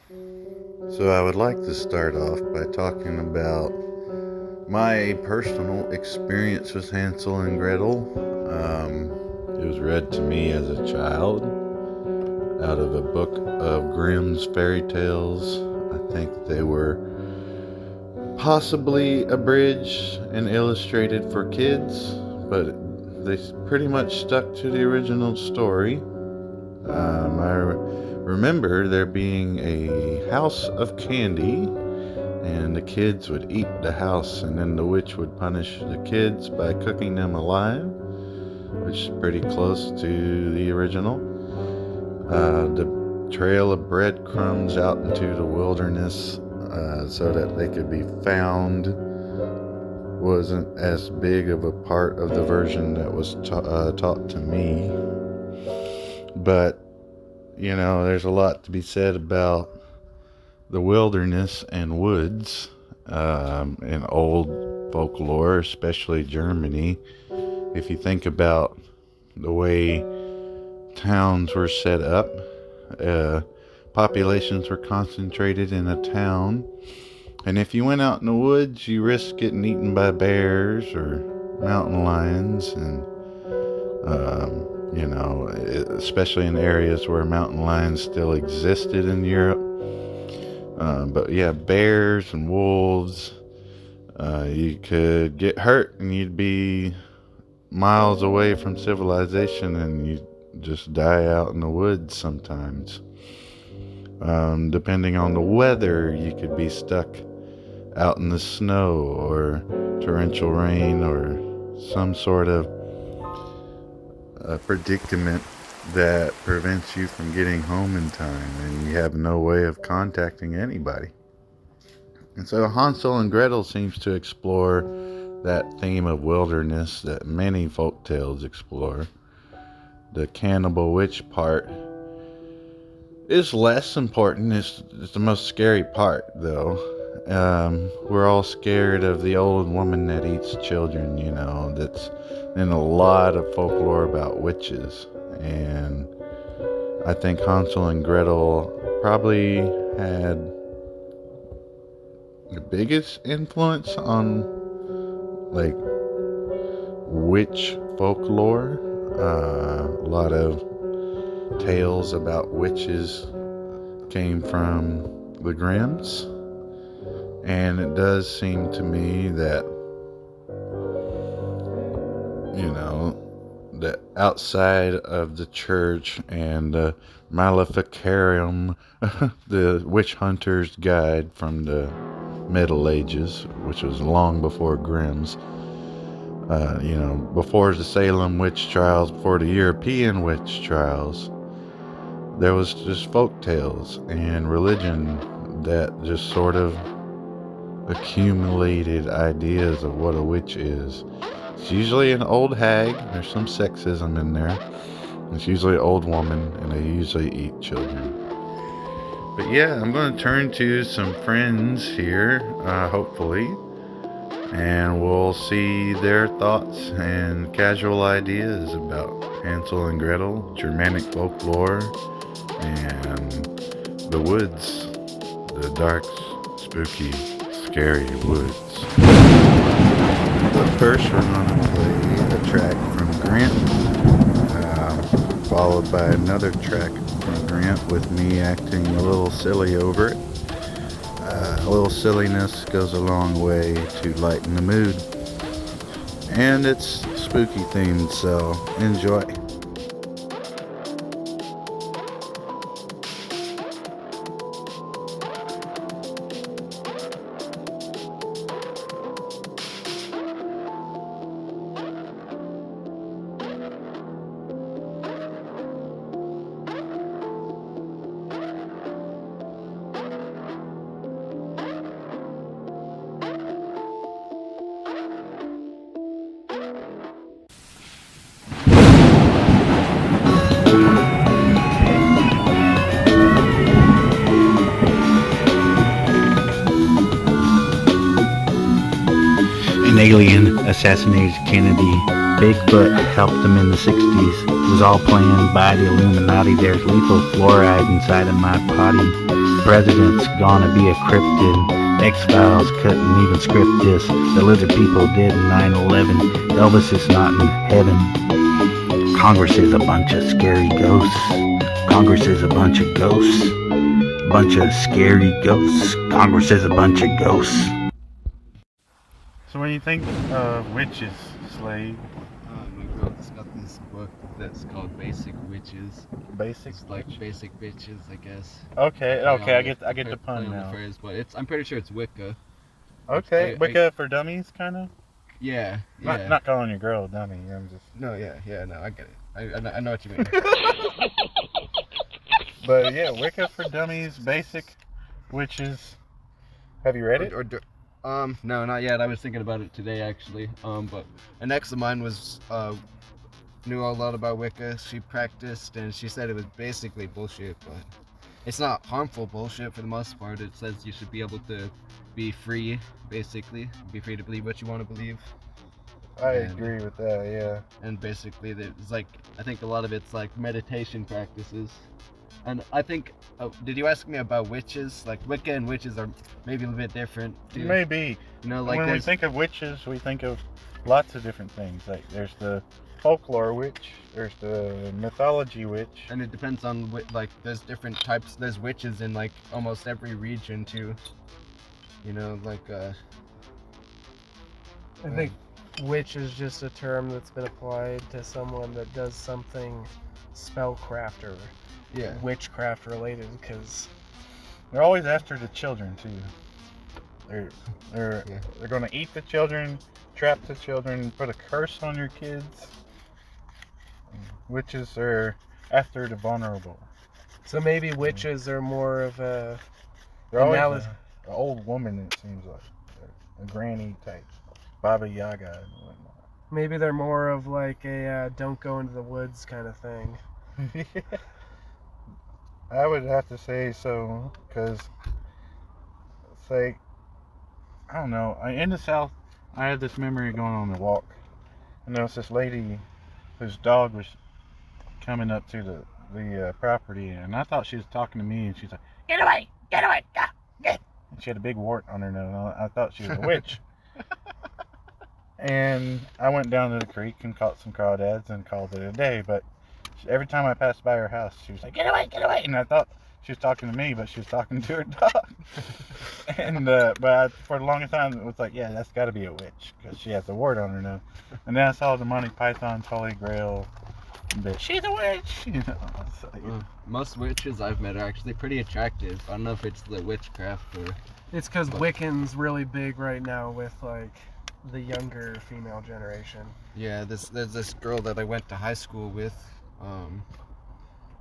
So I would like to start off by talking about my personal experience with Hansel and Gretel. It was read to me as a child out of a book of Grimm's fairy tales. I think they were possibly abridged and illustrated for kids, but they pretty much stuck to the original story. I remember there being a house of candy, and the kids would eat the house, and then the witch would punish the kids by cooking them alive, which is pretty close to the original. The trail of breadcrumbs out into the wilderness so that they could be found wasn't as big of a part of the version that was taught to me. But, there's a lot to be said about the wilderness and woods in old folklore, especially Germany. If you think about the way towns were set up, populations were concentrated in a town, and if you went out in the woods, you risked getting eaten by bears or mountain lions, and especially in areas where mountain lions still existed in Europe. But yeah, bears and wolves, you could get hurt and you'd be miles away from civilization and you'd just die out in the woods sometimes. Depending on the weather, you could be stuck out in the snow or torrential rain or some sort of predicament that prevents you from getting home in time, and you have no way of contacting anybody. And so Hansel and Gretel seems to explore that theme of wilderness that many folk tales explore. The cannibal witch part is less important. It's the most scary part, though. We're all scared of the old woman that eats children, that's in a lot of folklore about witches. And I think Hansel and Gretel probably had the biggest influence on, like, witch folklore. A lot of tales about witches came from the Grimms. And it does seem to me that, that outside of the church and the Maleficarum, the witch hunter's guide from the Middle Ages, which was long before Grimm's, before the Salem witch trials, before the European witch trials, there was just folk tales and religion that just sort of accumulated ideas of what a witch is. It's usually an old hag. There's some sexism in there. It's usually an old woman, and they usually eat children. But yeah, I'm going to turn to some friends here, hopefully, and we'll see their thoughts and casual ideas about Hansel and Gretel, Germanic folklore, and the woods, the dark, spooky, scary woods. But first we're going to play a track from Grant, followed by another track from Grant with me acting a little silly over it. A little silliness goes a long way to lighten the mood. And it's spooky themed, so enjoy. An alien assassinated Kennedy Bigfoot helped them in the 60s. It was all planned by the Illuminati. There's lethal fluoride inside of my potty. The president's gonna be a cryptid. X-Files couldn't even script this. The lizard people did in 9/11. Elvis is not in heaven. Congress is a bunch of scary ghosts. Congress is a bunch of ghosts. Bunch of scary ghosts. Congress is a bunch of ghosts. So when you think of witches, Slade, My girl's got this book that's called Basic Witches. basic It's like witches? basic bitches, I guess. Okay, Play okay, on I get the play pun on the now. phrase, but I'm pretty sure it's Wicca. Okay, I- Wicca for dummies, kind of. Yeah. Not calling your girl a dummy. I'm just. No, no, I get it. I know what you mean. But yeah, Wicca for dummies, basic witches. Have you read it? No, not yet. I was thinking about it today, actually. But an ex of mine knew a lot about Wicca. She practiced, and she said it was basically bullshit, but it's not harmful bullshit for the most part. It says you should be able to be free, basically. Be free to believe what you want to believe. I agree with that. Yeah. And basically, it's like, I think a lot of it's like meditation practices. And I think, did you ask me about witches? Like Wicca and witches are maybe a little bit different too. Maybe. You know, like when we think of witches, we think of lots of different things. Like there's the folklore witch, there's the mythology witch. And it depends on like there's different types. There's witches in like almost every region too. You know, like I think witch is just a term that's been applied to someone that does something spellcraft or yeah. witchcraft related, because They're always after the children too. They're gonna eat the children, trap the children, put a curse on your kids. Witches are after the vulnerable. so maybe witches are more of a They're always analysis. an old woman, it seems like. A granny type. Baba Yaga and whatnot. Maybe they're more of like a don't go into the woods kind of thing. I would have to say so, because, say, I don't know, in the South, I had this memory going on a walk, and there was this lady whose dog was coming up to the property, and I thought she was talking to me, and she's like, get away, go, get. And she had a big wart on her nose. I thought she was a witch. And I went down to the creek and caught some crawdads and called it a day, but every time I passed by her house, she was like, get away, and I thought she was talking to me, but she was talking to her dog. And but for the longest time, it was like, yeah, that's got to be a witch, because she has a wart on her nose. And then I saw the Monty Python's Holy Grail, but she's a witch, you know. Like, most witches I've met are actually pretty attractive. I don't know if it's the witchcraft or... It's because Wiccan's really big right now with like the younger female generation. Yeah, there's this girl that I went to high school with.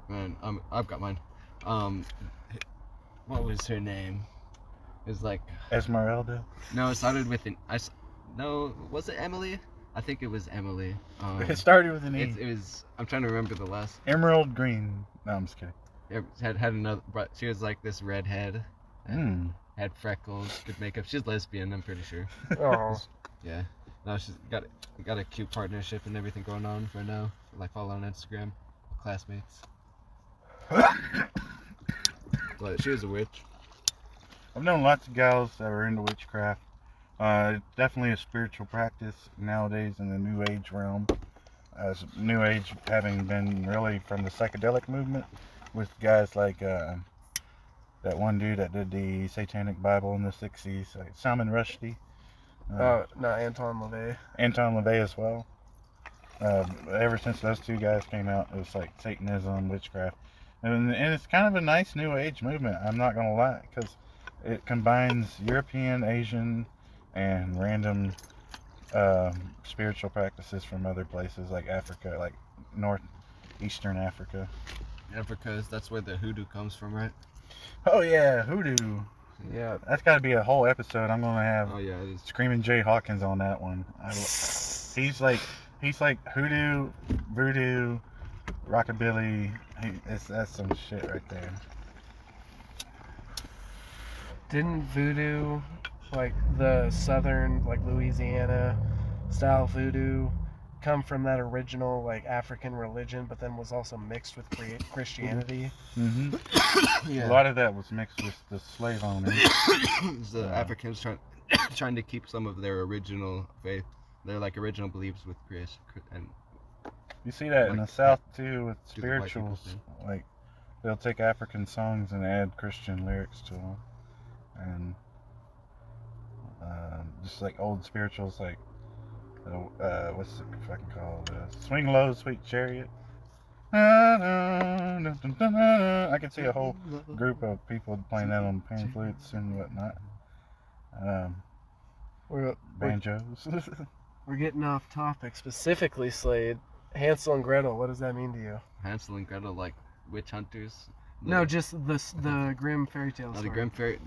And I've got mine. What was her name? It was like Esmeralda? no, it started with an no, was it Emily? I think it was Emily. It started with an E. It was. I'm trying to remember the last. Emerald Green. No, I'm just kidding. It had another, but she was like this redhead. Had freckles, good makeup. She's lesbian, I'm pretty sure. Oh, Yeah. No, she's got a cute partnership and everything going on right now. Like follow on Instagram, classmates. But she was a witch. I've known lots of gals that were into witchcraft. Definitely a spiritual practice nowadays in the New Age realm. As New Age having been really from the psychedelic movement, with guys like that one dude that did the Satanic Bible in the 60s, like Salman Rushdie. not Anton LaVey. Anton LaVey as well. Ever since those two guys came out, it was like Satanism, witchcraft. And it's kind of a nice New Age movement, I'm not going to lie, because it combines European, Asian, and random spiritual practices from other places like Africa, like northeastern Africa. Africa, that's where the hoodoo comes from, right? Oh yeah, hoodoo. Yeah. That's got to be a whole episode. I'm gonna have Oh yeah, it is. Screaming Jay Hawkins on that one. He's like hoodoo, voodoo, rockabilly. That's some shit right there. Didn't voodoo, like the southern, like Louisiana style voodoo, come from that original like African religion, but then was also mixed with Christianity. Hmm. Yeah. A lot of that was mixed with the slave owners. The Africans trying to keep some of their original faith, their like original beliefs with Chris, and You see that in like, the South too with do the white people spirituals. thing. Like they'll take African songs and add Christian lyrics to them, and just like old spirituals, like what's it fucking called? Swing Low, Sweet Chariot. I could see a whole group of people playing that on pan flutes and whatnot. We're Banjos. we're getting off topic. Specifically, Slade, Hansel and Gretel. What does that mean to you? Hansel and Gretel, like witch hunters. No, just the Grimm fairy tale. The Grimm fairy,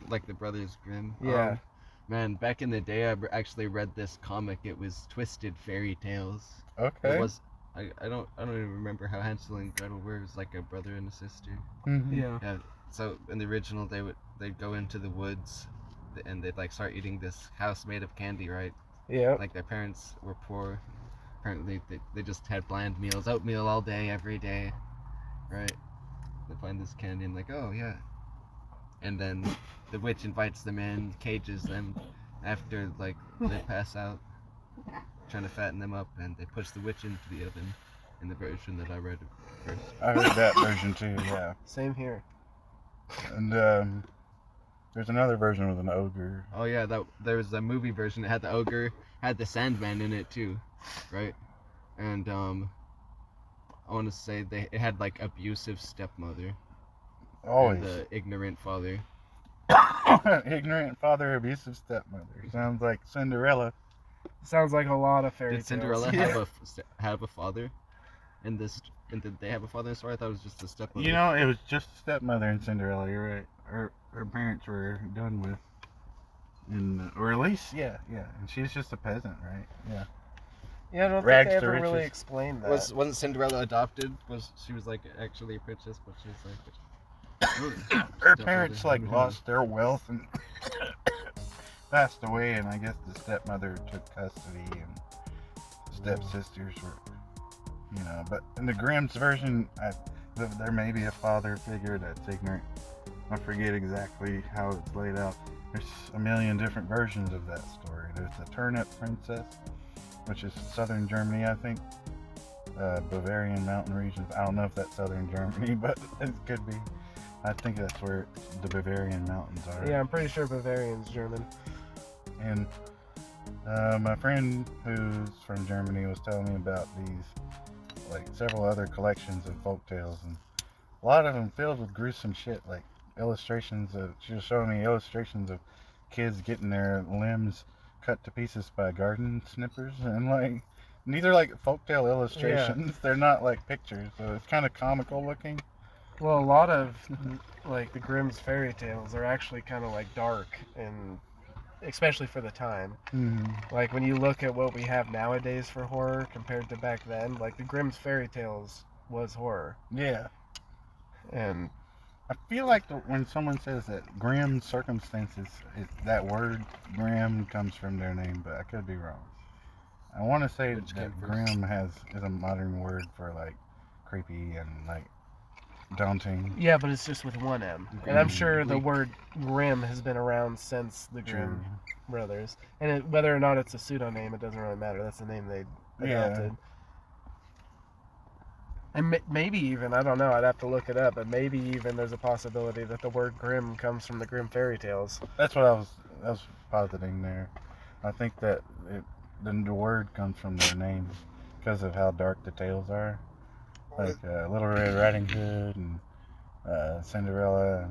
like the brothers Grimm. Yeah. Man, back in the day, I actually read this comic. It was Twisted Fairy Tales. Okay. It was. I don't even remember how Hansel and Gretel were. It was like a brother and a sister. Mm-hmm. Yeah. Yeah. So in the original, they'd go into the woods, and they'd like start eating this house made of candy, right? Yeah. Like their parents were poor. Apparently, they just had bland meals, oatmeal all day, every day, right? They find this candy and like, oh yeah. And then the witch invites them in, cages them after like they pass out, trying to fatten them up, and they push the witch into the oven. In the version that I read first. I heard that version too. Yeah. Same here. And there's another version with an ogre. Oh yeah, there was a movie version that had the ogre, had the Sandman in it too, right? And I want to say it had like abusive stepmother. Always. And the ignorant father. Ignorant father, abusive stepmother. Sounds like Cinderella. Sounds like a lot of fairy Did tales. Cinderella Yeah. have a father? And did they have a father in the story? I thought it was just a stepmother. You know, it was just stepmother in Cinderella. You're right. Her parents were done with, or at least, yeah. And she's just a peasant, right? Yeah. Yeah, I don't Rags think to they ever really riches. explained that. Wasn't Cinderella adopted? She was like actually a princess, but she was like Her parents like lost their wealth and passed away, and I guess the stepmother took custody, and stepsisters were, But in the Grimm's version, there may be a father figure that's ignorant. I forget exactly how it's laid out. There's a million different versions of that story. There's the Turnip Princess, which is southern Germany, I think. Bavarian mountain regions. I don't know if that's southern Germany, but it could be. I think that's where the Bavarian mountains are. Yeah, I'm pretty sure Bavarian's German. And my friend who's from Germany was telling me about these, like several other collections of folk tales, and a lot of them filled with gruesome shit, like illustrations of, she was showing me illustrations of kids getting their limbs cut to pieces by garden snippers, and like, these are like folktale illustrations. They're not like pictures, so it's kind of comical looking. Well, a lot of like the Grimm's fairy tales are actually kind of like dark, and especially for the time. Like when you look at what we have nowadays for horror compared to back then, like the Grimm's fairy tales was horror. Yeah. And I feel like when someone says that grim circumstances, that word grim comes from their name, but I could be wrong. I want to say that grim is a modern word for like creepy and like daunting. yeah, but it's just with one M. And I'm sure the word grim has been around since the Grimm brothers. And whether or not it's a pseudonym, it doesn't really matter. That's the name they adopted. Yeah. And maybe even, I don't know, I'd have to look it up, but maybe even there's a possibility that the word Grimm comes from the Grimm fairy tales. That's what I was positing there. I think that the word comes from their names because of how dark the tales are. Like Little Red Riding Hood and Cinderella.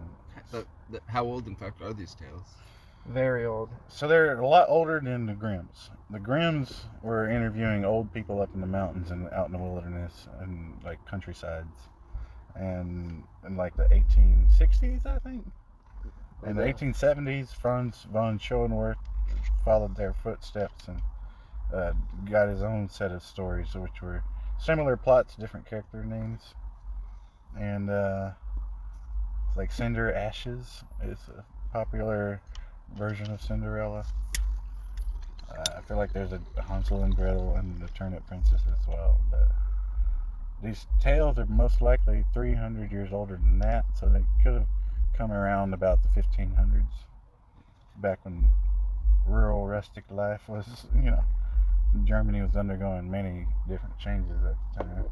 And how old, in fact, are these tales? Very old. So they're a lot older than the Grimms. The Grimms were interviewing old people up in the mountains and out in the wilderness and like countrysides, and in like the 1860s, I think. In the 1870s, Franz von Schoenwerth followed their footsteps and got his own set of stories, which were similar plots, different character names. And like Cinder Ashes is a popular version of Cinderella. I feel like there's a Hansel and Gretel and the Turnip Princess as well. But these tales are most likely 300 years older than that, so they could have come around about the 1500s, back when rural rustic life was, Germany was undergoing many different changes at the time.